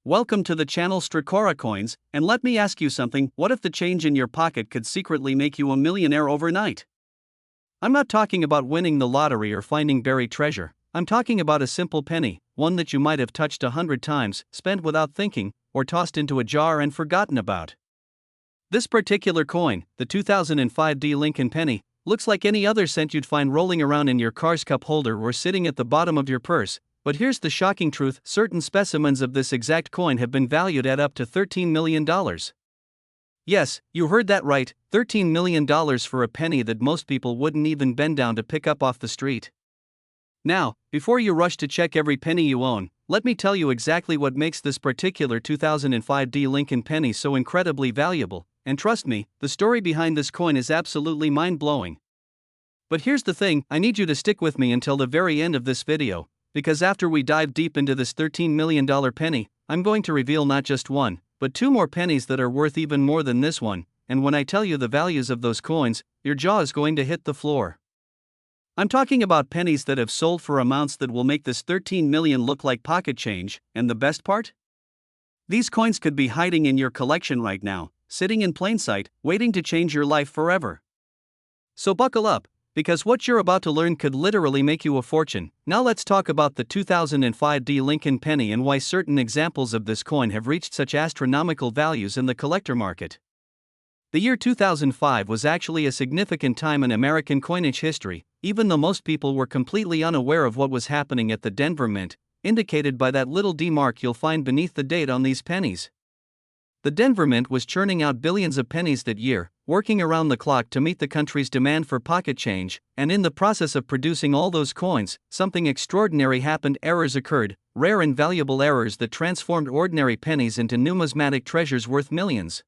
Welcome to the channel Stracora Coins, and let me ask you something: what if the change in your pocket could secretly make you a millionaire overnight? I'm not talking about winning the lottery or finding buried treasure. I'm talking about a simple penny, one that you might have touched 100 times, spent without thinking, or tossed into a jar and forgotten about. This particular coin, the 2005 Lincoln penny, looks like any other cent you'd find rolling around in your car's cup holder or sitting at the bottom of your purse. But here's the shocking truth: certain specimens of this exact coin have been valued at up to $13 million. Yes, you heard that right, $13 million for a penny that most people wouldn't even bend down to pick up off the street. Now, before you rush to check every penny you own, let me tell you exactly what makes this particular 2005 Lincoln penny so incredibly valuable, and trust me, the story behind this coin is absolutely mind-blowing. But here's the thing: I need you to stick with me until the very end of this video, because after we dive deep into this $13 million penny, I'm going to reveal not just one, but two more pennies that are worth even more than this one, and when I tell you the values of those coins, your jaw is going to hit the floor. I'm talking about pennies that have sold for amounts that will make this 13 million look like pocket change, and the best part? These coins could be hiding in your collection right now, sitting in plain sight, waiting to change your life forever. So buckle up, because what you're about to learn could literally make you a fortune. Now let's talk about the 2005 Lincoln penny and why certain examples of this coin have reached such astronomical values in the collector market. The year 2005 was actually a significant time in American coinage history, even though most people were completely unaware of what was happening at the Denver Mint, indicated by that little D mark you'll find beneath the date on these pennies. The Denver Mint was churning out billions of pennies that year, working around the clock to meet the country's demand for pocket change, and in the process of producing all those coins, something extraordinary happened. Errors occurred, rare and valuable errors that transformed ordinary pennies into numismatic treasures worth millions.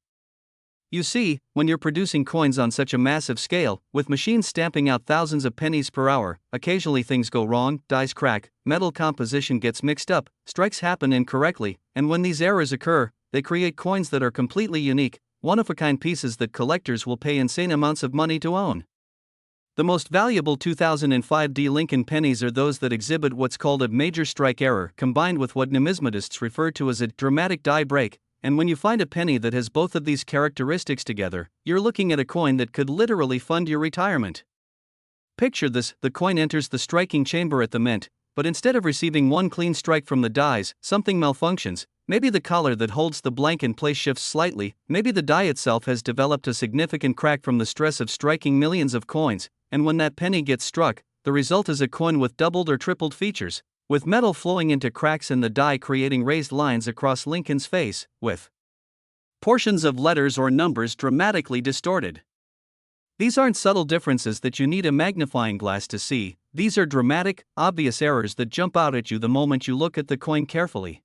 You see, when you're producing coins on such a massive scale, with machines stamping out thousands of pennies per hour, occasionally things go wrong, dies crack, metal composition gets mixed up, strikes happen incorrectly, and when these errors occur, they create coins that are completely unique, one-of-a-kind pieces that collectors will pay insane amounts of money to own. The most valuable 2005 Lincoln pennies are those that exhibit what's called a major strike error, combined with what numismatists refer to as a dramatic die break. And when you find a penny that has both of these characteristics together, you're looking at a coin that could literally fund your retirement. Picture this: the coin enters the striking chamber at the mint, but instead of receiving one clean strike from the dies, something malfunctions. Maybe the collar that holds the blank in place shifts slightly, maybe the die itself has developed a significant crack from the stress of striking millions of coins, and when that penny gets struck, the result is a coin with doubled or tripled features, with metal flowing into cracks in the die creating raised lines across Lincoln's face, with portions of letters or numbers dramatically distorted. These aren't subtle differences that you need a magnifying glass to see, these are dramatic, obvious errors that jump out at you the moment you look at the coin carefully.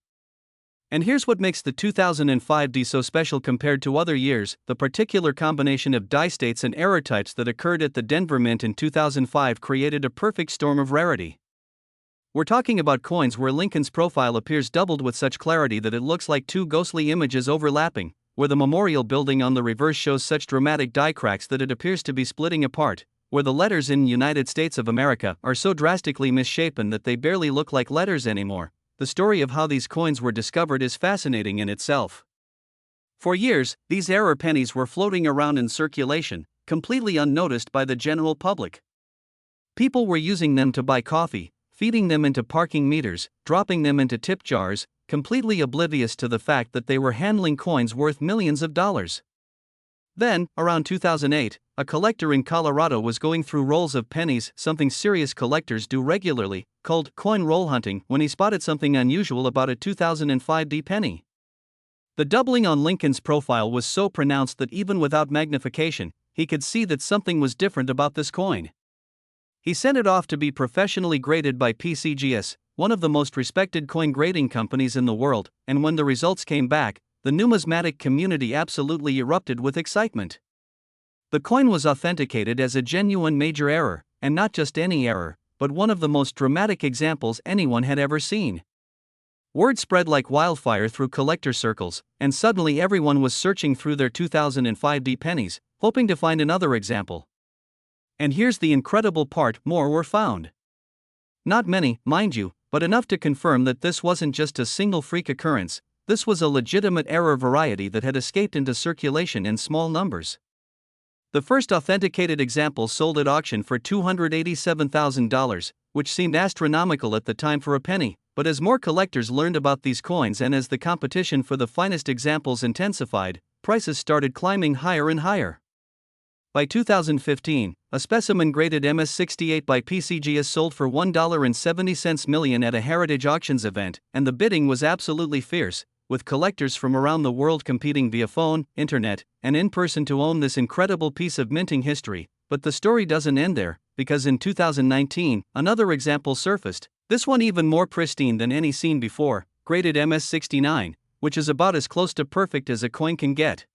And here's what makes the 2005 D so special compared to other years: the particular combination of die states and error types that occurred at the Denver Mint in 2005 created a perfect storm of rarity. We're talking about coins where Lincoln's profile appears doubled with such clarity that it looks like two ghostly images overlapping, where the memorial building on the reverse shows such dramatic die cracks that it appears to be splitting apart, where the letters in United States of America are so drastically misshapen that they barely look like letters anymore. The story of how these coins were discovered is fascinating in itself. For years, these error pennies were floating around in circulation, completely unnoticed by the general public. People were using them to buy coffee, feeding them into parking meters, dropping them into tip jars, completely oblivious to the fact that they were handling coins worth millions of dollars. Then, around 2008, a collector in Colorado was going through rolls of pennies, something serious collectors do regularly, called coin roll hunting, when he spotted something unusual about a 2005 penny. The doubling on Lincoln's profile was so pronounced that even without magnification, he could see that something was different about this coin. He sent it off to be professionally graded by PCGS, one of the most respected coin grading companies in the world, and when the results came back, the numismatic community absolutely erupted with excitement. The coin was authenticated as a genuine major error, and not just any error, but one of the most dramatic examples anyone had ever seen. Word spread like wildfire through collector circles, and suddenly everyone was searching through their 2005 pennies, hoping to find another example. And here's the incredible part: more were found. Not many, mind you, but enough to confirm that this wasn't just a single freak occurrence. This was a legitimate error variety that had escaped into circulation in small numbers. The first authenticated example sold at auction for $287,000, which seemed astronomical at the time for a penny, but as more collectors learned about these coins and as the competition for the finest examples intensified, prices started climbing higher and higher. By 2015, a specimen graded MS68 by PCGS sold for $1.70 million at a Heritage Auctions event, and the bidding was absolutely fierce, with collectors from around the world competing via phone, internet, and in person to own this incredible piece of minting history. But the story doesn't end there, because in 2019, another example surfaced, this one even more pristine than any seen before, graded MS69, which is about as close to perfect as a coin can get.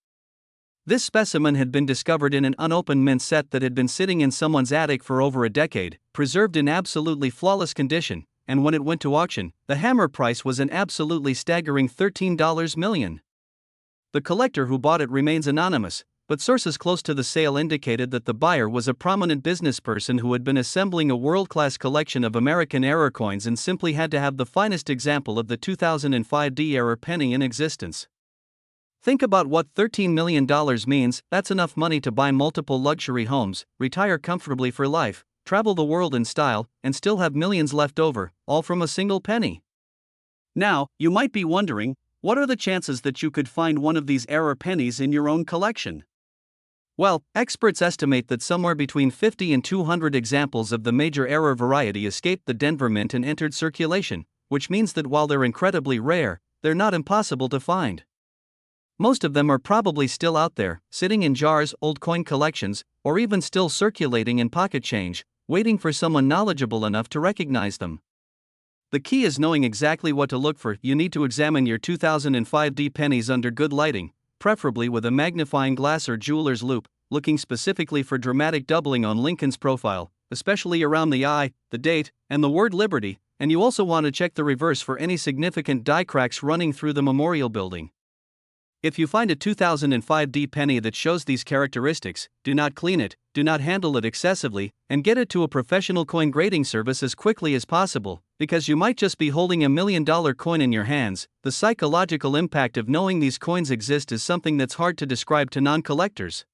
This specimen had been discovered in an unopened mint set that had been sitting in someone's attic for over a decade, preserved in absolutely flawless condition, and when it went to auction, the hammer price was an absolutely staggering $13 million. The collector who bought it remains anonymous, but sources close to the sale indicated that the buyer was a prominent businessperson who had been assembling a world-class collection of American error coins and simply had to have the finest example of the 2005 D-error penny in existence. Think about what $13 million means. That's enough money to buy multiple luxury homes, retire comfortably for life, travel the world in style, and still have millions left over, all from a single penny. Now, you might be wondering, what are the chances that you could find one of these error pennies in your own collection? Well, experts estimate that somewhere between 50 and 200 examples of the major error variety escaped the Denver Mint and entered circulation, which means that while they're incredibly rare, they're not impossible to find. Most of them are probably still out there, sitting in jars, old coin collections, or even still circulating in pocket change, waiting for someone knowledgeable enough to recognize them. The key is knowing exactly what to look for. You need to examine your 2005 D pennies under good lighting, preferably with a magnifying glass or jeweler's loupe, looking specifically for dramatic doubling on Lincoln's profile, especially around the eye, the date, and the word Liberty, and you also want to check the reverse for any significant die cracks running through the memorial building. If you find a 2005 D penny that shows these characteristics, do not clean it, do not handle it excessively, and get it to a professional coin grading service as quickly as possible, because you might just be holding $1 million coin in your hands. The psychological impact of knowing these coins exist is something that's hard to describe to non-collectors.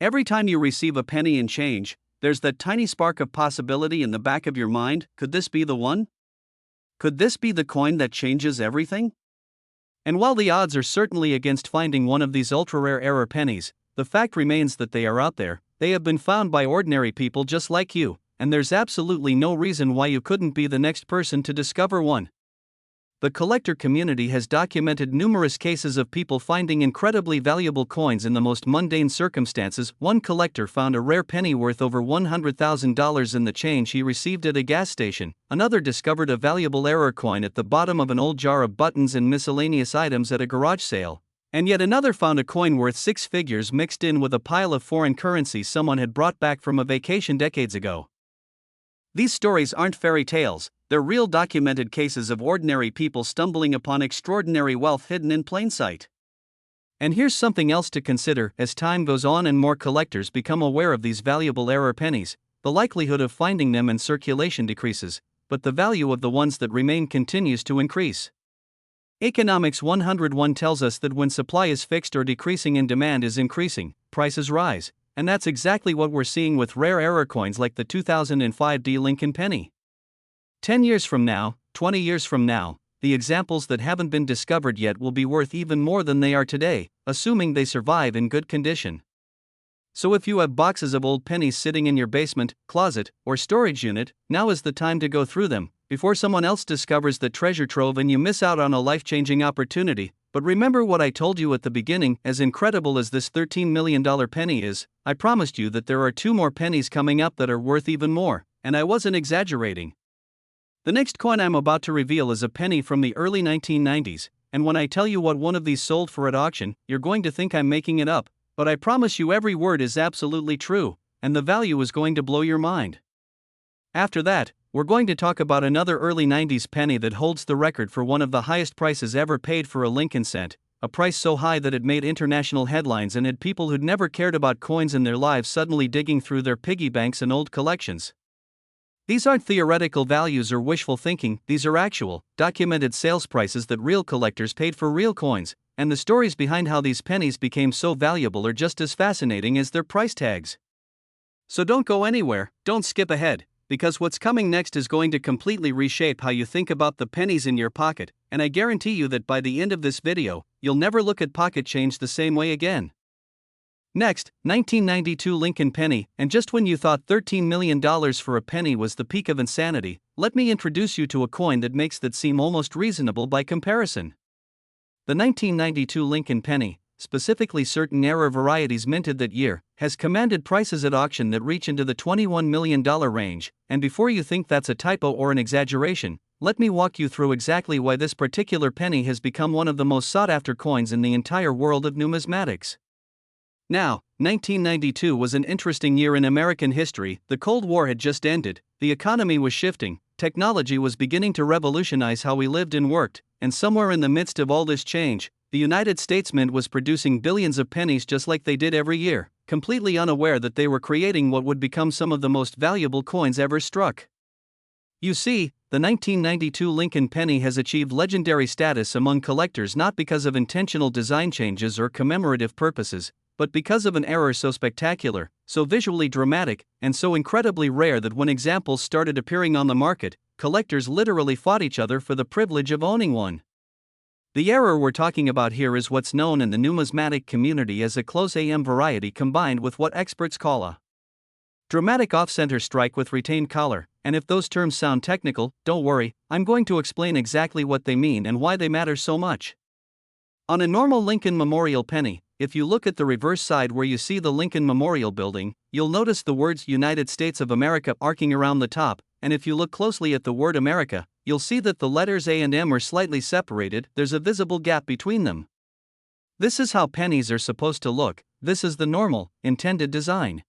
Every time you receive a penny in change, there's that tiny spark of possibility in the back of your mind. Could this be the one? Could this be the coin that changes everything? And while the odds are certainly against finding one of these ultra-rare error pennies, the fact remains that they are out there. They have been found by ordinary people just like you, and there's absolutely no reason why you couldn't be the next person to discover one. The collector community has documented numerous cases of people finding incredibly valuable coins in the most mundane circumstances. One collector found a rare penny worth over $100,000 in the change he received at a gas station. Another discovered a valuable error coin at the bottom of an old jar of buttons and miscellaneous items at a garage sale. And yet another found a coin worth six figures mixed in with a pile of foreign currency someone had brought back from a vacation decades ago. These stories aren't fairy tales, they're real documented cases of ordinary people stumbling upon extraordinary wealth hidden in plain sight. And here's something else to consider: as time goes on and more collectors become aware of these valuable error pennies, the likelihood of finding them in circulation decreases, but the value of the ones that remain continues to increase. Economics 101 tells us that when supply is fixed or decreasing and demand is increasing, prices rise. And that's exactly what we're seeing with rare error coins like the 2005 D Lincoln penny. 10 years from now, 20 years from now, the examples that haven't been discovered yet will be worth even more than they are today, assuming they survive in good condition. So if you have boxes of old pennies sitting in your basement, closet, or storage unit, now is the time to go through them, before someone else discovers the treasure trove and you miss out on a life-changing opportunity. But remember what I told you at the beginning: as incredible as this $13 million penny is, I promised you that there are two more pennies coming up that are worth even more, and I wasn't exaggerating. The next coin I'm about to reveal is a penny from the early 1990s, and when I tell you what one of these sold for at auction, you're going to think I'm making it up, but I promise you every word is absolutely true, and the value is going to blow your mind. After that, we're going to talk about another early 90s penny that holds the record for one of the highest prices ever paid for a Lincoln cent, a price so high that it made international headlines and had people who'd never cared about coins in their lives suddenly digging through their piggy banks and old collections. These aren't theoretical values or wishful thinking, these are actual, documented sales prices that real collectors paid for real coins, and the stories behind how these pennies became so valuable are just as fascinating as their price tags. So don't go anywhere, don't skip ahead, because what's coming next is going to completely reshape how you think about the pennies in your pocket, and I guarantee you that by the end of this video, you'll never look at pocket change the same way again. Next, 1992 Lincoln penny, and just when you thought $13 million for a penny was the peak of insanity, let me introduce you to a coin that makes that seem almost reasonable by comparison. The 1992 Lincoln penny, specifically certain error varieties minted that year, has commanded prices at auction that reach into the $21 million range, and before you think that's a typo or an exaggeration, let me walk you through exactly why this particular penny has become one of the most sought-after coins in the entire world of numismatics. Now, 1992 was an interesting year in American history. The Cold War had just ended, the economy was shifting, technology was beginning to revolutionize how we lived and worked, and somewhere in the midst of all this change, the United States Mint was producing billions of pennies just like they did every year, completely unaware that they were creating what would become some of the most valuable coins ever struck. You see, the 1992 Lincoln penny has achieved legendary status among collectors not because of intentional design changes or commemorative purposes, but because of an error so spectacular, so visually dramatic, and so incredibly rare that when examples started appearing on the market, collectors literally fought each other for the privilege of owning one. The error we're talking about here is what's known in the numismatic community as a close AM variety combined with what experts call a dramatic off-center strike with retained collar, and if those terms sound technical, don't worry, I'm going to explain exactly what they mean and why they matter so much. On a normal Lincoln Memorial penny, if you look at the reverse side where you see the Lincoln Memorial Building, you'll notice the words United States of America arcing around the top, and if you look closely at the word America, you'll see that the letters A and M are slightly separated, there's a visible gap between them. This is how pennies are supposed to look, this is the normal, intended design.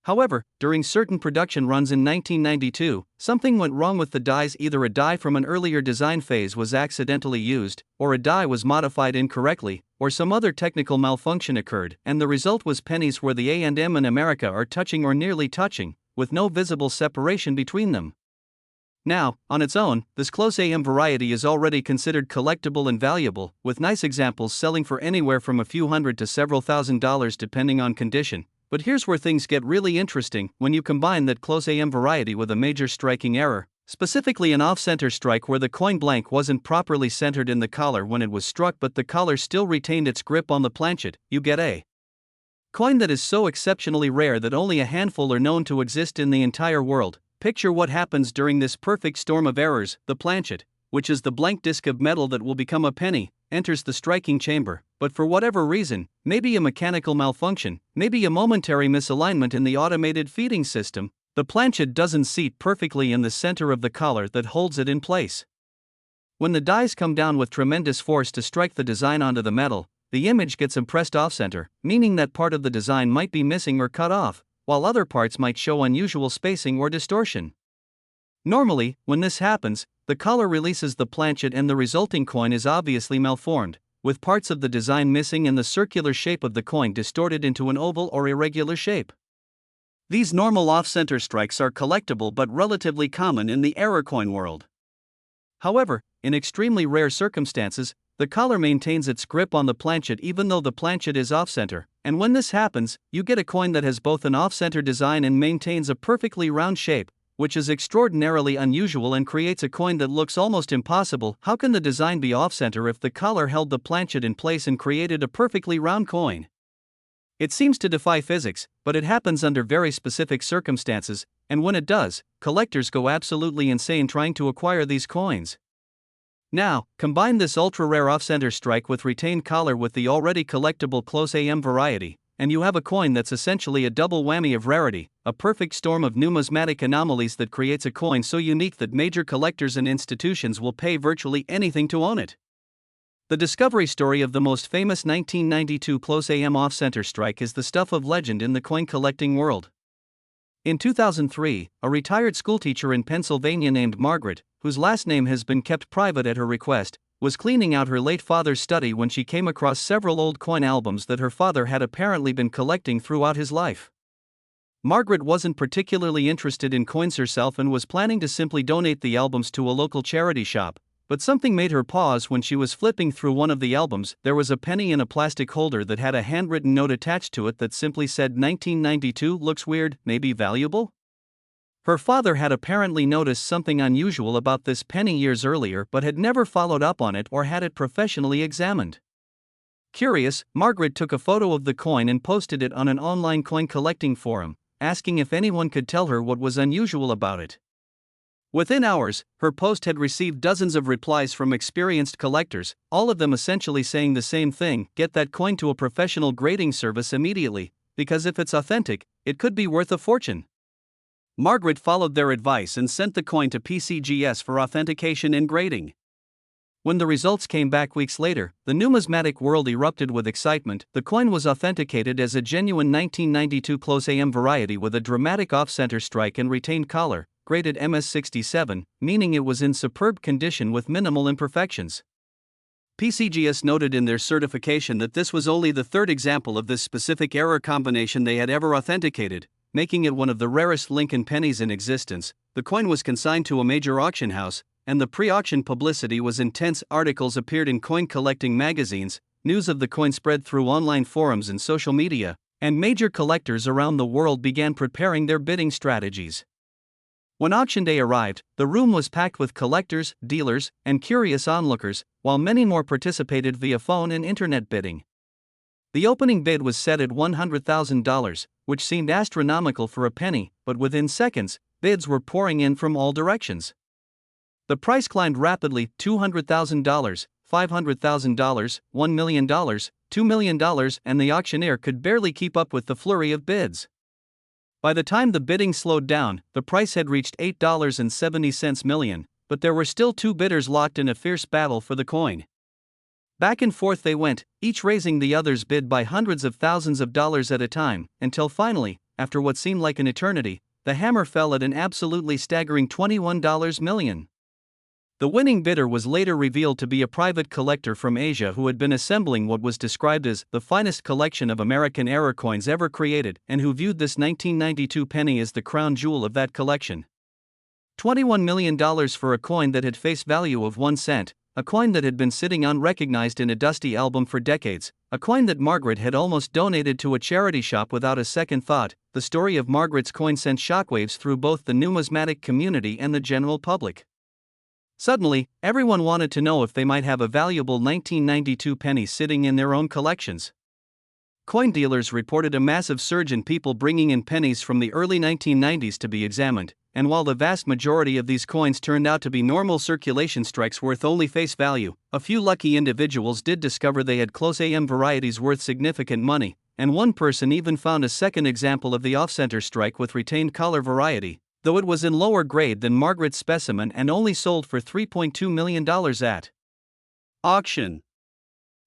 However, during certain production runs in 1992, something went wrong with the dies. Either a die from an earlier design phase was accidentally used, or a die was modified incorrectly, or some other technical malfunction occurred, and the result was pennies where the A and M in America are touching or nearly touching, with no visible separation between them. Now, on its own, this close AM variety is already considered collectible and valuable, with nice examples selling for anywhere from a few hundred to several $1,000s depending on condition. But here's where things get really interesting when you combine that close AM variety with a major striking error, specifically an off-center strike where the coin blank wasn't properly centered in the collar when it was struck but the collar still retained its grip on the planchet. You get a coin that is so exceptionally rare that only a handful are known to exist in the entire world. Picture what happens during this perfect storm of errors. The planchet, which is the blank disc of metal that will become a penny, enters the striking chamber, but for whatever reason, maybe a mechanical malfunction, maybe a momentary misalignment in the automated feeding system, the planchet doesn't seat perfectly in the center of the collar that holds it in place. When the dies come down with tremendous force to strike the design onto the metal, the image gets impressed off-center, meaning that part of the design might be missing or cut off, while other parts might show unusual spacing or distortion. Normally, when this happens, the collar releases the planchet and the resulting coin is obviously malformed, with parts of the design missing and the circular shape of the coin distorted into an oval or irregular shape. These normal off-center strikes are collectible but relatively common in the error coin world. However, in extremely rare circumstances, the collar maintains its grip on the planchet even though the planchet is off-center, and when this happens, you get a coin that has both an off-center design and maintains a perfectly round shape, which is extraordinarily unusual and creates a coin that looks almost impossible. How can the design be off-center if the collar held the planchet in place and created a perfectly round coin? It seems to defy physics, but it happens under very specific circumstances, and when it does, collectors go absolutely insane trying to acquire these coins. Now, combine this ultra-rare off-center strike with retained collar with the already collectible close AM variety, and you have a coin that's essentially a double whammy of rarity, a perfect storm of numismatic anomalies that creates a coin so unique that major collectors and institutions will pay virtually anything to own it. The discovery story of the most famous 1992 close AM off-center strike is the stuff of legend in the coin collecting world. In 2003, a retired schoolteacher in Pennsylvania named Margaret, whose last name has been kept private at her request, was cleaning out her late father's study when she came across several old coin albums that her father had apparently been collecting throughout his life. Margaret wasn't particularly interested in coins herself and was planning to simply donate the albums to a local charity shop, but something made her pause when she was flipping through one of the albums. There was a penny in a plastic holder that had a handwritten note attached to it that simply said 1992. Looks weird, maybe valuable? Her father had apparently noticed something unusual about this penny years earlier but had never followed up on it or had it professionally examined. Curious, Margaret took a photo of the coin and posted it on an online coin collecting forum, asking if anyone could tell her what was unusual about it. Within hours, her post had received dozens of replies from experienced collectors, all of them essentially saying the same thing: get that coin to a professional grading service immediately, because if it's authentic, it could be worth a fortune. Margaret followed their advice and sent the coin to PCGS for authentication and grading. When the results came back weeks later, the numismatic world erupted with excitement. The coin was authenticated as a genuine 1992 close AM variety with a dramatic off-center strike and retained collar, graded MS67, meaning it was in superb condition with minimal imperfections. PCGS noted in their certification that this was only the third example of this specific error combination they had ever authenticated, making it one of the rarest Lincoln pennies in existence. The coin was consigned to a major auction house, and the pre-auction publicity was intense. Articles appeared in coin collecting magazines, news of the coin spread through online forums and social media, and major collectors around the world began preparing their bidding strategies. When auction day arrived, the room was packed with collectors, dealers, and curious onlookers, while many more participated via phone and internet bidding. The opening bid was set at $100,000, which seemed astronomical for a penny, but within seconds, bids were pouring in from all directions. The price climbed rapidly: $200,000, $500,000, $1 million, $2 million, and the auctioneer could barely keep up with the flurry of bids. By the time the bidding slowed down, the price had reached $8.70 million, but there were still two bidders locked in a fierce battle for the coin. Back and forth they went, each raising the other's bid by hundreds of thousands of dollars at a time, until finally, after what seemed like an eternity, the hammer fell at an absolutely staggering $21 million. The winning bidder was later revealed to be a private collector from Asia who had been assembling what was described as the finest collection of American error coins ever created, and who viewed this 1992 penny as the crown jewel of that collection. $21 million for a coin that had face value of 1 cent, a coin that had been sitting unrecognized in a dusty album for decades, a coin that Margaret had almost donated to a charity shop without a second thought. The story of Margaret's coin sent shockwaves through both the numismatic community and the general public. Suddenly, everyone wanted to know if they might have a valuable 1992 penny sitting in their own collections. Coin dealers reported a massive surge in people bringing in pennies from the early 1990s to be examined, and while the vast majority of these coins turned out to be normal circulation strikes worth only face value, a few lucky individuals did discover they had close AM varieties worth significant money, and one person even found a second example of the off-center strike with retained collar variety, though it was in lower grade than Margaret's specimen and only sold for $3.2 million at auction.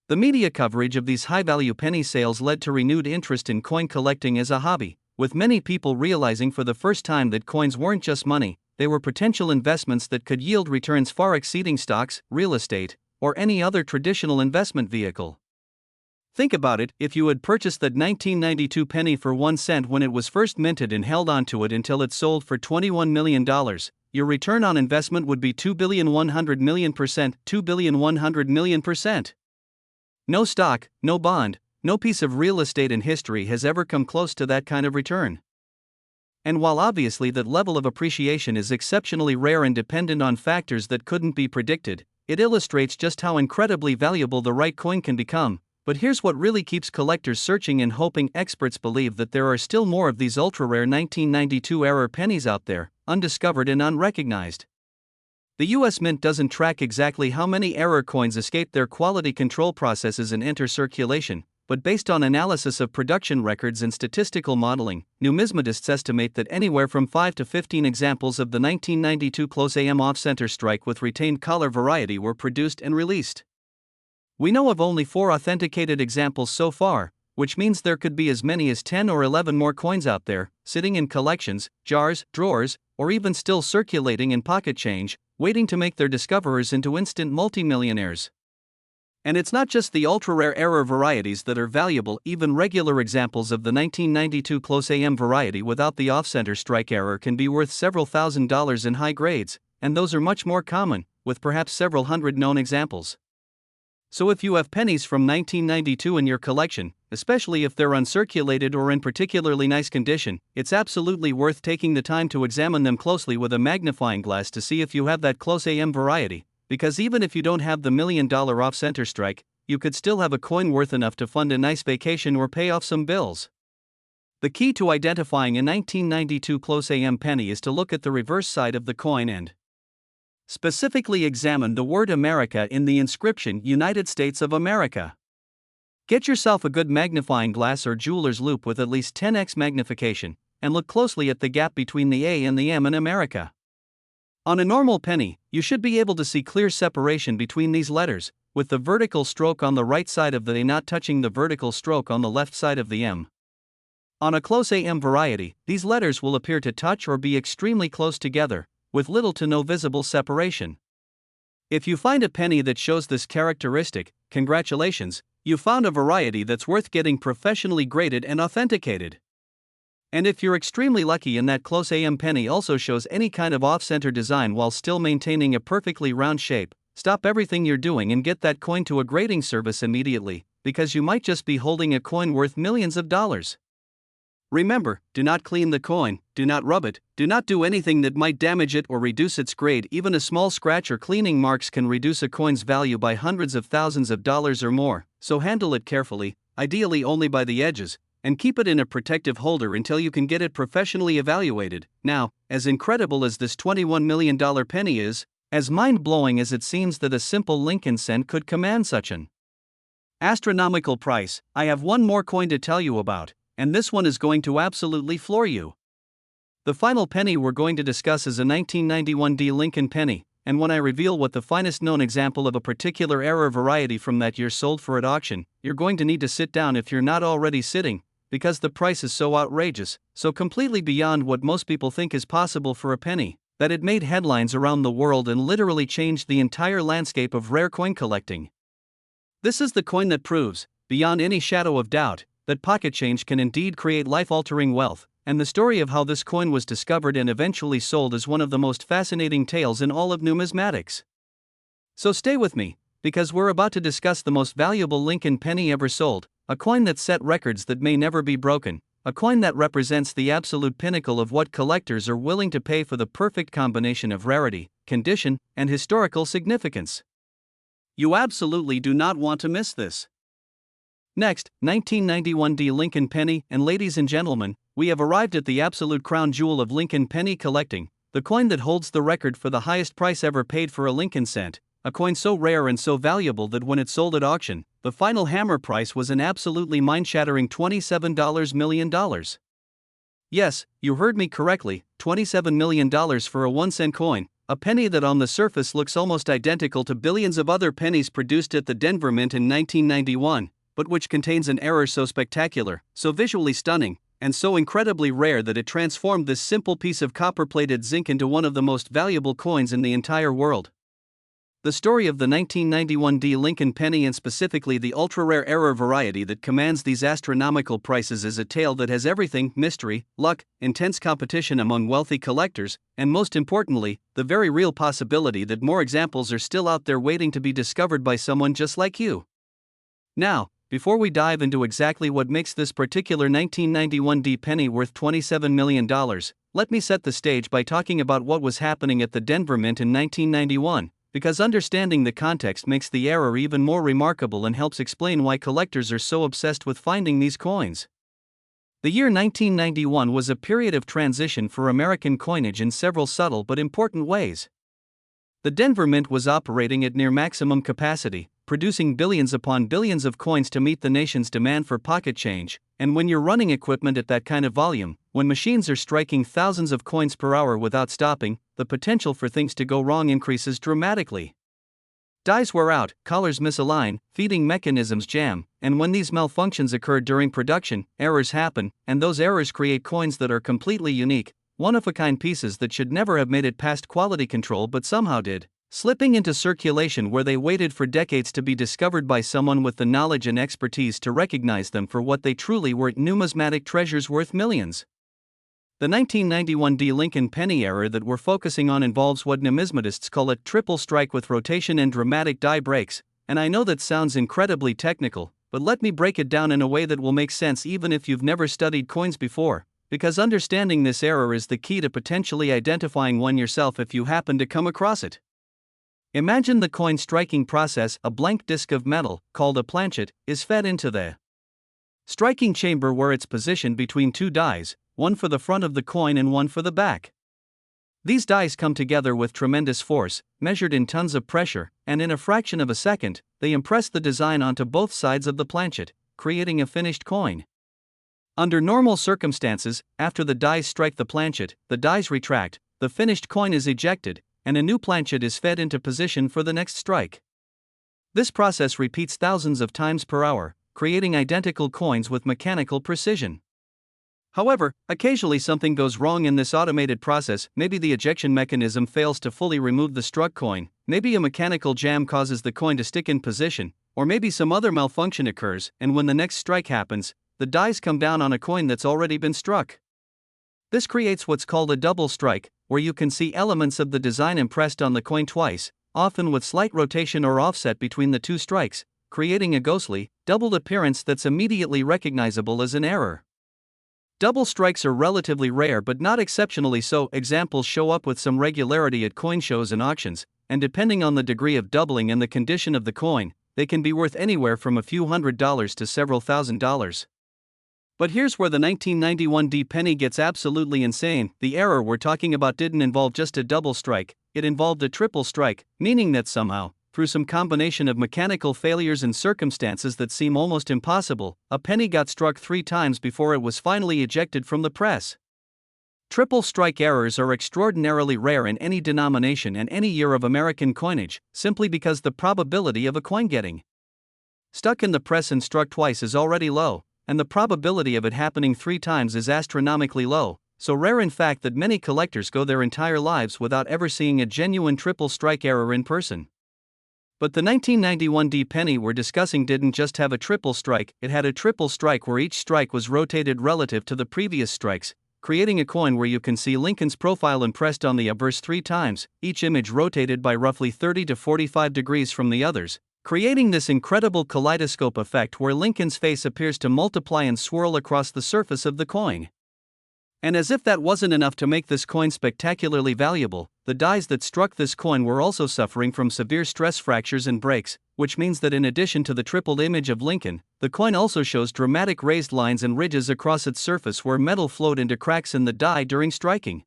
The media coverage of these high-value penny sales led to renewed interest in coin collecting as a hobby, with many people realizing for the first time that coins weren't just money, they were potential investments that could yield returns far exceeding stocks, real estate, or any other traditional investment vehicle. Think about it: if you had purchased that 1992 penny for 1 cent when it was first minted and held onto it until it sold for $21 million, your return on investment would be 2,100,000,000%, 2,100,000,000%. No stock, no bond, no piece of real estate in history has ever come close to that kind of return. And while obviously that level of appreciation is exceptionally rare and dependent on factors that couldn't be predicted, it illustrates just how incredibly valuable the right coin can become. But here's what really keeps collectors searching and hoping: experts believe that there are still more of these ultra-rare 1992 error pennies out there, undiscovered and unrecognized. The US Mint doesn't track exactly how many error coins escape their quality control processes and enter circulation, but based on analysis of production records and statistical modeling, numismatists estimate that anywhere from 5 to 15 examples of the 1992 close AM off-center strike with retained collar variety were produced and released. We know of only 4 authenticated examples so far, which means there could be as many as 10 or 11 more coins out there, sitting in collections, jars, drawers, or even still circulating in pocket change, waiting to make their discoverers into instant multimillionaires. And it's not just the ultra-rare error varieties that are valuable, even regular examples of the 1992 close AM variety without the off-center strike error can be worth several $1,000s in high grades, and those are much more common, with perhaps several hundred known examples. So if you have pennies from 1992 in your collection, especially if they're uncirculated or in particularly nice condition, it's absolutely worth taking the time to examine them closely with a magnifying glass to see if you have that close AM variety, because even if you don't have the $1 million off-center strike, you could still have a coin worth enough to fund a nice vacation or pay off some bills. The key to identifying a 1992 close AM penny is to look at the reverse side of the coin and specifically examine the word America in the inscription United States of America. Get yourself a good magnifying glass or jeweler's loupe with at least 10x magnification, and look closely at the gap between the A and the M in America. On a normal penny, you should be able to see clear separation between these letters, with the vertical stroke on the right side of the A not touching the vertical stroke on the left side of the M. On a close AM variety, these letters will appear to touch or be extremely close together, with little to no visible separation. If you find a penny that shows this characteristic, congratulations, you found a variety that's worth getting professionally graded and authenticated. And if you're extremely lucky and that close AM penny also shows any kind of off-center design while still maintaining a perfectly round shape, stop everything you're doing and get that coin to a grading service immediately, because you might just be holding a coin worth millions of dollars. Remember, do not clean the coin, do not rub it, do not do anything that might damage it or reduce its grade. Even a small scratch or cleaning marks can reduce a coin's value by hundreds of thousands of dollars or more, so handle it carefully, ideally only by the edges, and keep it in a protective holder until you can get it professionally evaluated. Now, as incredible as this $21 million penny is, as mind-blowing as it seems that a simple Lincoln cent could command such an astronomical price, I have one more coin to tell you about, and this one is going to absolutely floor you. The final penny we're going to discuss is a 1991 D Lincoln penny, and when I reveal what the finest known example of a particular error variety from that year sold for at auction, you're going to need to sit down if you're not already sitting, because the price is so outrageous, so completely beyond what most people think is possible for a penny, that it made headlines around the world and literally changed the entire landscape of rare coin collecting. This is the coin that proves, beyond any shadow of doubt, that pocket change can indeed create life-altering wealth, and the story of how this coin was discovered and eventually sold is one of the most fascinating tales in all of numismatics. So stay with me, because we're about to discuss the most valuable Lincoln penny ever sold, a coin that set records that may never be broken, a coin that represents the absolute pinnacle of what collectors are willing to pay for the perfect combination of rarity, condition, and historical significance. You absolutely do not want to miss this. Next, 1991 D Lincoln penny, and ladies and gentlemen, we have arrived at the absolute crown jewel of Lincoln penny collecting, the coin that holds the record for the highest price ever paid for a Lincoln cent, a coin so rare and so valuable that when it sold at auction, the final hammer price was an absolutely mind-shattering $27 million. Yes, you heard me correctly, $27 million for a 1-cent coin, a penny that on the surface looks almost identical to billions of other pennies produced at the Denver Mint in 1991. But which contains an error so spectacular, so visually stunning, and so incredibly rare that it transformed this simple piece of copper-plated zinc into one of the most valuable coins in the entire world. The story of the 1991 D Lincoln penny, and specifically the ultra-rare error variety that commands these astronomical prices, is a tale that has everything: mystery, luck, intense competition among wealthy collectors, and most importantly, the very real possibility that more examples are still out there waiting to be discovered by someone just like you. Now, before we dive into exactly what makes this particular 1991 D penny worth $27 million, let me set the stage by talking about what was happening at the Denver Mint in 1991, because understanding the context makes the error even more remarkable and helps explain why collectors are so obsessed with finding these coins. The year 1991 was a period of transition for American coinage in several subtle but important ways. The Denver Mint was operating at near maximum capacity, producing billions upon billions of coins to meet the nation's demand for pocket change, and when you're running equipment at that kind of volume, when machines are striking thousands of coins per hour without stopping, the potential for things to go wrong increases dramatically. Dies wear out, collars misalign, feeding mechanisms jam, and when these malfunctions occur during production, errors happen, and those errors create coins that are completely unique, one-of-a-kind pieces that should never have made it past quality control but somehow did. slipping into circulation where they waited for decades to be discovered by someone with the knowledge and expertise to recognize them for what they truly were, numismatic treasures worth millions. The 1991 D. Lincoln penny error that we're focusing on involves what numismatists call a triple strike with rotation and dramatic die breaks, and I know that sounds incredibly technical, but let me break it down in a way that will make sense even if you've never studied coins before, because understanding this error is the key to potentially identifying one yourself if you happen to come across it. Imagine the coin striking process. A blank disc of metal, called a planchet, is fed into the striking chamber where it's positioned between two dies, one for the front of the coin and one for the back. These dies come together with tremendous force, measured in tons of pressure, and in a fraction of a second, they impress the design onto both sides of the planchet, creating a finished coin. Under normal circumstances, after the dies strike the planchet, the dies retract, the finished coin is ejected, and a new planchet is fed into position for the next strike. This process repeats thousands of times per hour, creating identical coins with mechanical precision. However, occasionally something goes wrong in this automated process. Maybe the ejection mechanism fails to fully remove the struck coin, maybe a mechanical jam causes the coin to stick in position, or maybe some other malfunction occurs, and when the next strike happens, the dies come down on a coin that's already been struck. This creates what's called a double strike, where you can see elements of the design impressed on the coin twice, often with slight rotation or offset between the two strikes, creating a ghostly, doubled appearance that's immediately recognizable as an error. Double strikes are relatively rare but not exceptionally so. Examples show up with some regularity at coin shows and auctions, and depending on the degree of doubling and the condition of the coin, they can be worth anywhere from a few $100s to several $1,000s. But here's where the 1991 D penny gets absolutely insane. The error we're talking about didn't involve just a double strike, it involved a triple strike, meaning that somehow, through some combination of mechanical failures and circumstances that seem almost impossible, a penny got struck 3 times before it was finally ejected from the press. Triple strike errors are extraordinarily rare in any denomination and any year of American coinage, simply because the probability of a coin getting stuck in the press and struck twice is already low, and the probability of it happening 3 times is astronomically low, so rare in fact that many collectors go their entire lives without ever seeing a genuine triple strike error in person. But the 1991 D penny we're discussing didn't just have a triple strike, it had a triple strike where each strike was rotated relative to the previous strikes, creating a coin where you can see Lincoln's profile impressed on the obverse 3 times, each image rotated by roughly 30 to 45 degrees from the others, creating this incredible kaleidoscope effect where Lincoln's face appears to multiply and swirl across the surface of the coin. And as if that wasn't enough to make this coin spectacularly valuable, the dies that struck this coin were also suffering from severe stress fractures and breaks, which means that in addition to the tripled image of Lincoln, the coin also shows dramatic raised lines and ridges across its surface where metal flowed into cracks in the die during striking.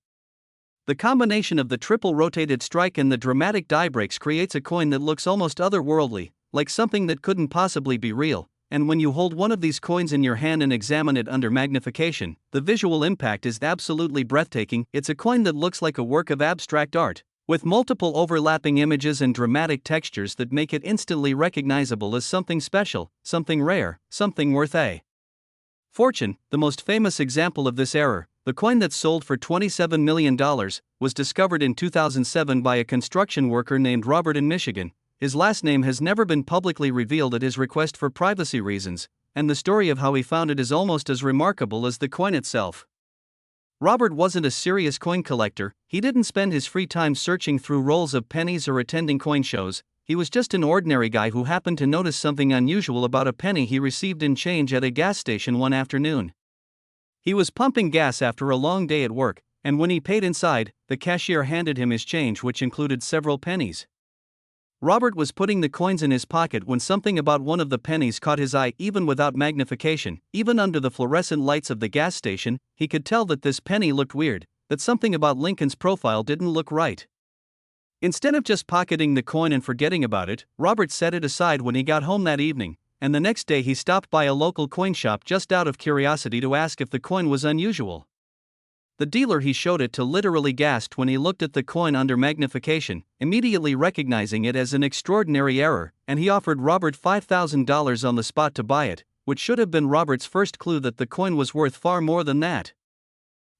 The combination of the triple rotated strike and the dramatic die breaks creates a coin that looks almost otherworldly, like something that couldn't possibly be real. And when you hold one of these coins in your hand and examine it under magnification, the visual impact is absolutely breathtaking. It's a coin that looks like a work of abstract art, with multiple overlapping images and dramatic textures that make it instantly recognizable as something special, something rare, something worth a fortune. The most famous example of this error, the coin that sold for $27 million, was discovered in 2007 by a construction worker named Robert in Michigan. His last name has never been publicly revealed at his request for privacy reasons, and the story of how he found it is almost as remarkable as the coin itself. Robert wasn't a serious coin collector, he didn't spend his free time searching through rolls of pennies or attending coin shows, he was just an ordinary guy who happened to notice something unusual about a penny he received in change at a gas station one afternoon. He was pumping gas after a long day at work, and when he paid inside, the cashier handed him his change, which included several pennies. Robert was putting the coins in his pocket when something about one of the pennies caught his eye. Even without magnification, even under the fluorescent lights of the gas station, he could tell that this penny looked weird, that something about Lincoln's profile didn't look right. Instead of just pocketing the coin and forgetting about it, Robert set it aside when he got home that evening, and the next day he stopped by a local coin shop just out of curiosity to ask if the coin was unusual. The dealer he showed it to literally gasped when he looked at the coin under magnification, immediately recognizing it as an extraordinary error, and he offered Robert $5,000 on the spot to buy it, which should have been Robert's first clue that the coin was worth far more than that.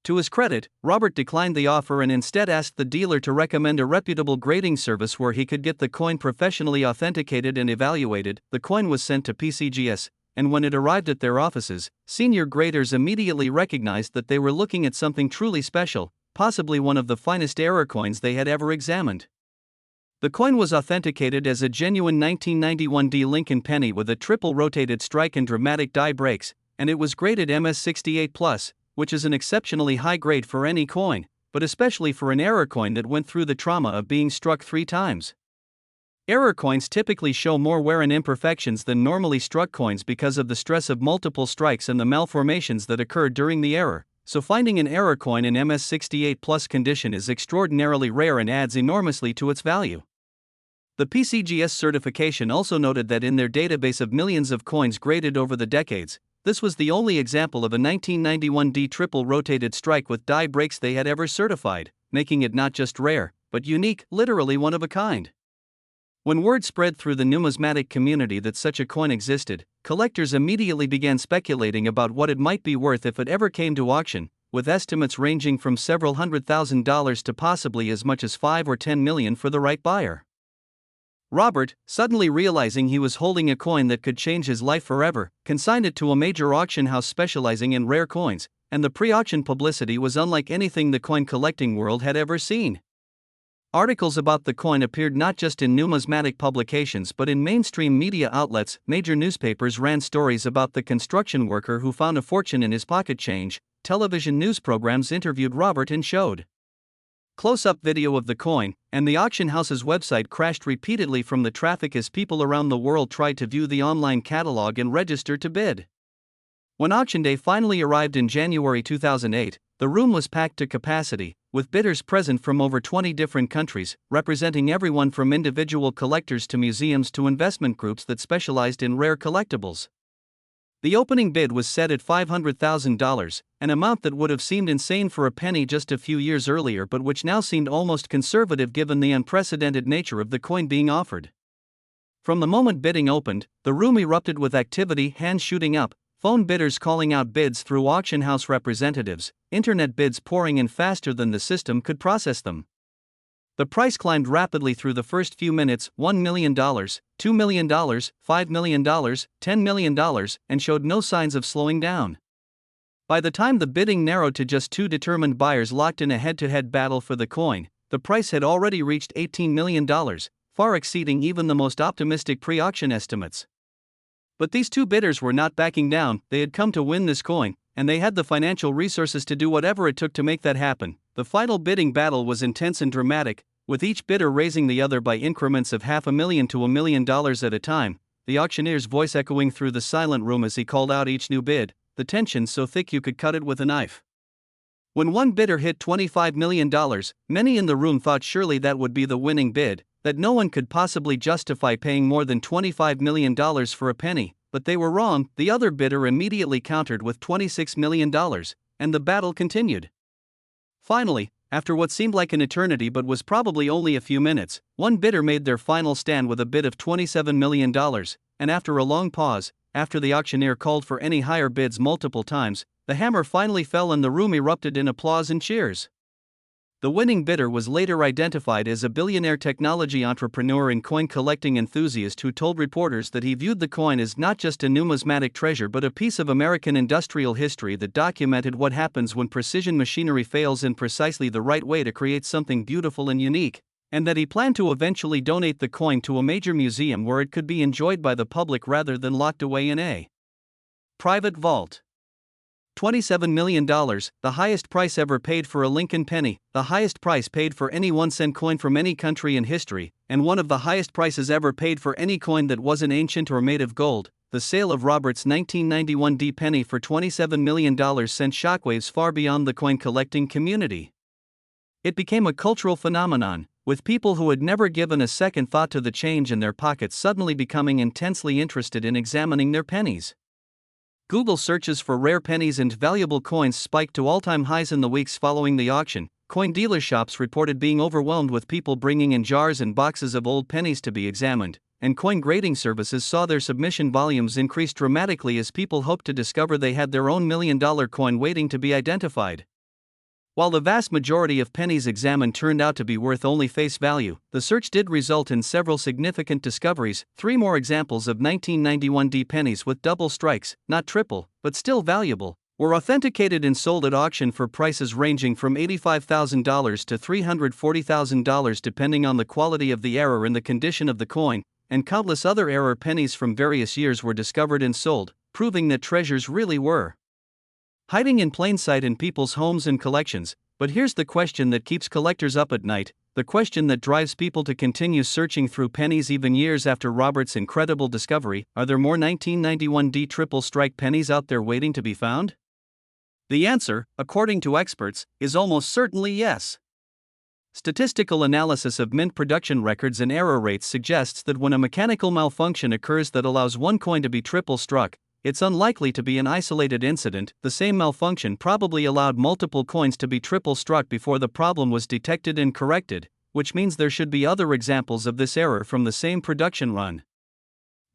To his credit, Robert declined the offer and instead asked the dealer to recommend a reputable grading service where he could get the coin professionally authenticated and evaluated. The coin was sent to PCGS, and when it arrived at their offices, senior graders immediately recognized that they were looking at something truly special, possibly one of the finest error coins they had ever examined. The coin was authenticated as a genuine 1991 D Lincoln penny with a triple rotated strike and dramatic die breaks, and it was graded MS68+, which is an exceptionally high grade for any coin, but especially for an error coin that went through the trauma of being struck 3 times. Error coins typically show more wear and imperfections than normally struck coins because of the stress of multiple strikes and the malformations that occurred during the error, so finding an error coin in MS68+ condition is extraordinarily rare and adds enormously to its value. The PCGS certification also noted that in their database of millions of coins graded over the decades, this was the only example of a 1991 D triple rotated strike with die breaks they had ever certified, making it not just rare, but unique, literally one of a kind. When word spread through the numismatic community that such a coin existed, collectors immediately began speculating about what it might be worth if it ever came to auction, with estimates ranging from several $100,000 to possibly as much as $5 or $10 million for the right buyer. Robert, suddenly realizing he was holding a coin that could change his life forever, consigned it to a major auction house specializing in rare coins, and the pre-auction publicity was unlike anything the coin collecting world had ever seen. Articles about the coin appeared not just in numismatic publications but in mainstream media outlets. Major newspapers ran stories about the construction worker who found a fortune in his pocket change. Television news programs interviewed Robert and showed close-up video of the coin, and the auction house's website crashed repeatedly from the traffic as people around the world tried to view the online catalog and register to bid. When auction day finally arrived in January 2008, the room was packed to capacity, with bidders present from over 20 different countries, representing everyone from individual collectors to museums to investment groups that specialized in rare collectibles. The opening bid was set at $500,000, an amount that would have seemed insane for a penny just a few years earlier but which now seemed almost conservative given the unprecedented nature of the coin being offered. From the moment bidding opened, the room erupted with activity, hands shooting up, phone bidders calling out bids through auction house representatives, internet bids pouring in faster than the system could process them. The price climbed rapidly through the first few minutes: $1 million, $2 million, $5 million, $10 million, and showed no signs of slowing down. By the time the bidding narrowed to just 2 determined buyers locked in a head-to-head battle for the coin, the price had already reached $18 million, far exceeding even the most optimistic pre-auction estimates. But these 2 bidders were not backing down. They had come to win this coin, and they had the financial resources to do whatever it took to make that happen. The final bidding battle was intense and dramatic, with each bidder raising the other by increments of $500,000 to $1 million at a time, the auctioneer's voice echoing through the silent room as he called out each new bid, the tension so thick you could cut it with a knife. When one bidder hit $25 million, many in the room thought surely that would be the winning bid, that no one could possibly justify paying more than $25 million for a penny, but they were wrong. The other bidder immediately countered with $26 million, and the battle continued. Finally, after what seemed like an eternity but was probably only a few minutes, one bidder made their final stand with a bid of $27 million, and after a long pause, after the auctioneer called for any higher bids multiple times, the hammer finally fell and the room erupted in applause and cheers. The winning bidder was later identified as a billionaire technology entrepreneur and coin collecting enthusiast who told reporters that he viewed the coin as not just a numismatic treasure but a piece of American industrial history that documented what happens when precision machinery fails in precisely the right way to create something beautiful and unique, and that he planned to eventually donate the coin to a major museum where it could be enjoyed by the public rather than locked away in a private vault. $27 million, the highest price ever paid for a Lincoln penny, the highest price paid for any 1-cent coin from any country in history, and one of the highest prices ever paid for any coin that wasn't ancient or made of gold. The sale of Robert's 1991 D penny for $27 million sent shockwaves far beyond the coin collecting community. It became a cultural phenomenon, with people who had never given a second thought to the change in their pockets suddenly becoming intensely interested in examining their pennies. Google searches for rare pennies and valuable coins spiked to all-time highs in the weeks following the auction. Coin dealer shops reported being overwhelmed with people bringing in jars and boxes of old pennies to be examined, and coin grading services saw their submission volumes increase dramatically as people hoped to discover they had their own $1 million coin waiting to be identified. While the vast majority of pennies examined turned out to be worth only face value, the search did result in several significant discoveries. 3 more examples of 1991 D pennies with double strikes, not triple, but still valuable, were authenticated and sold at auction for prices ranging from $85,000 to $340,000 depending on the quality of the error and the condition of the coin, and countless other error pennies from various years were discovered and sold, proving that treasures really were hiding in plain sight in people's homes and collections. But here's the question that keeps collectors up at night, the question that drives people to continue searching through pennies even years after Robert's incredible discovery: are there more 1991 D triple strike pennies out there waiting to be found? The answer, according to experts, is almost certainly yes. Statistical analysis of mint production records and error rates suggests that when a mechanical malfunction occurs that allows one coin to be triple struck, it's unlikely to be an isolated incident. The same malfunction probably allowed multiple coins to be triple struck before the problem was detected and corrected, which means there should be other examples of this error from the same production run.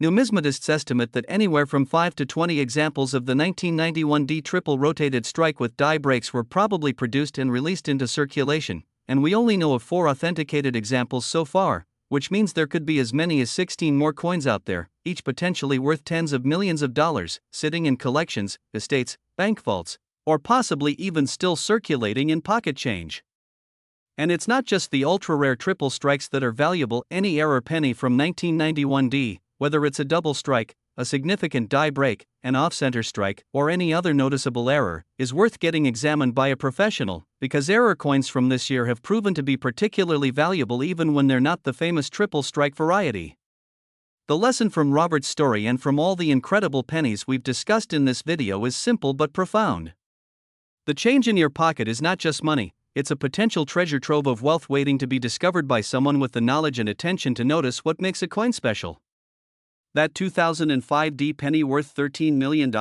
Numismatists estimate that anywhere from 5 to 20 examples of the 1991 D triple rotated strike with die breaks were probably produced and released into circulation, and we only know of 4 authenticated examples so far, which means there could be as many as 16 more coins out there, each potentially worth tens of millions of dollars, sitting in collections, estates, bank vaults, or possibly even still circulating in pocket change. And it's not just the ultra-rare triple strikes that are valuable. Any error penny from 1991 D, whether it's a double strike, a significant die break, an off-center strike, or any other noticeable error, is worth getting examined by a professional, because error coins from this year have proven to be particularly valuable even when they're not the famous triple strike variety. The lesson from Robert's story and from all the incredible pennies we've discussed in this video is simple but profound. The change in your pocket is not just money, it's a potential treasure trove of wealth waiting to be discovered by someone with the knowledge and attention to notice what makes a coin special. That 2005 D penny worth $13 million?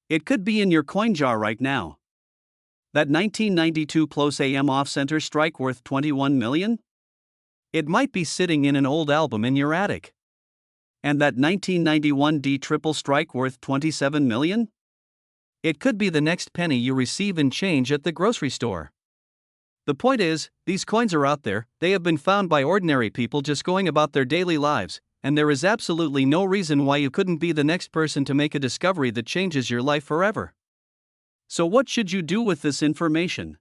It could be in your coin jar right now. That 1992 Close AM off-center strike worth $21 million? It might be sitting in an old album in your attic. And that 1991 D triple strike worth $27 million? It could be the next penny you receive in change at the grocery store. The point is, these coins are out there, they have been found by ordinary people just going about their daily lives, and there is absolutely no reason why you couldn't be the next person to make a discovery that changes your life forever. So what should you do with this information?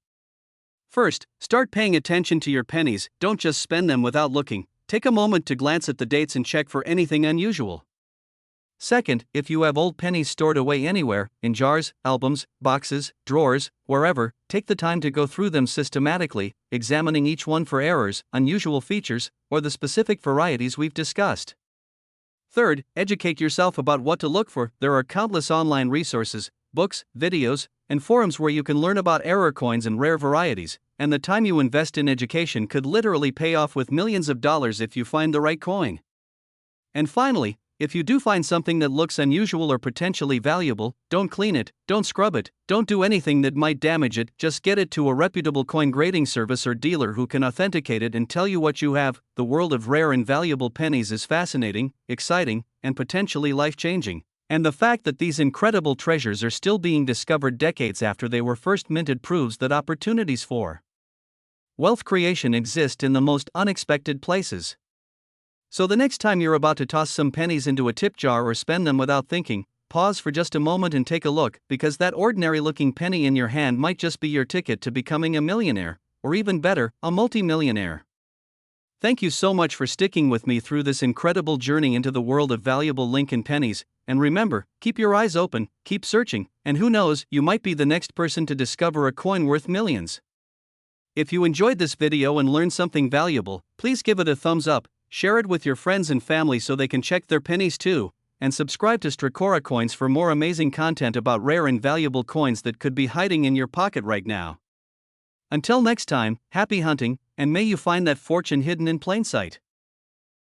First, start paying attention to your pennies. Don't just spend them without looking. Take a moment to glance at the dates and check for anything unusual. Second, if you have old pennies stored away anywhere, in jars, albums, boxes, drawers, wherever, take the time to go through them systematically, examining each one for errors, unusual features, or the specific varieties we've discussed. Third, educate yourself about what to look for. There are countless online resources, books, videos, and forums where you can learn about error coins and rare varieties, and the time you invest in education could literally pay off with millions of dollars if you find the right coin. And finally, if you do find something that looks unusual or potentially valuable, don't clean it, don't scrub it, don't do anything that might damage it, just get it to a reputable coin grading service or dealer who can authenticate it and tell you what you have. The world of rare and valuable pennies is fascinating, exciting, and potentially life-changing. And the fact that these incredible treasures are still being discovered decades after they were first minted proves that opportunities for wealth creation exist in the most unexpected places. So the next time you're about to toss some pennies into a tip jar or spend them without thinking, pause for just a moment and take a look, because that ordinary-looking penny in your hand might just be your ticket to becoming a millionaire, or even better, a multi-millionaire. Thank you so much for sticking with me through this incredible journey into the world of valuable Lincoln pennies, and remember, keep your eyes open, keep searching, and who knows, you might be the next person to discover a coin worth millions. If you enjoyed this video and learned something valuable, please give it a thumbs up, share it with your friends and family so they can check their pennies too, and subscribe to Stracora Coins for more amazing content about rare and valuable coins that could be hiding in your pocket right now. Until next time, happy hunting, and may you find that fortune hidden in plain sight.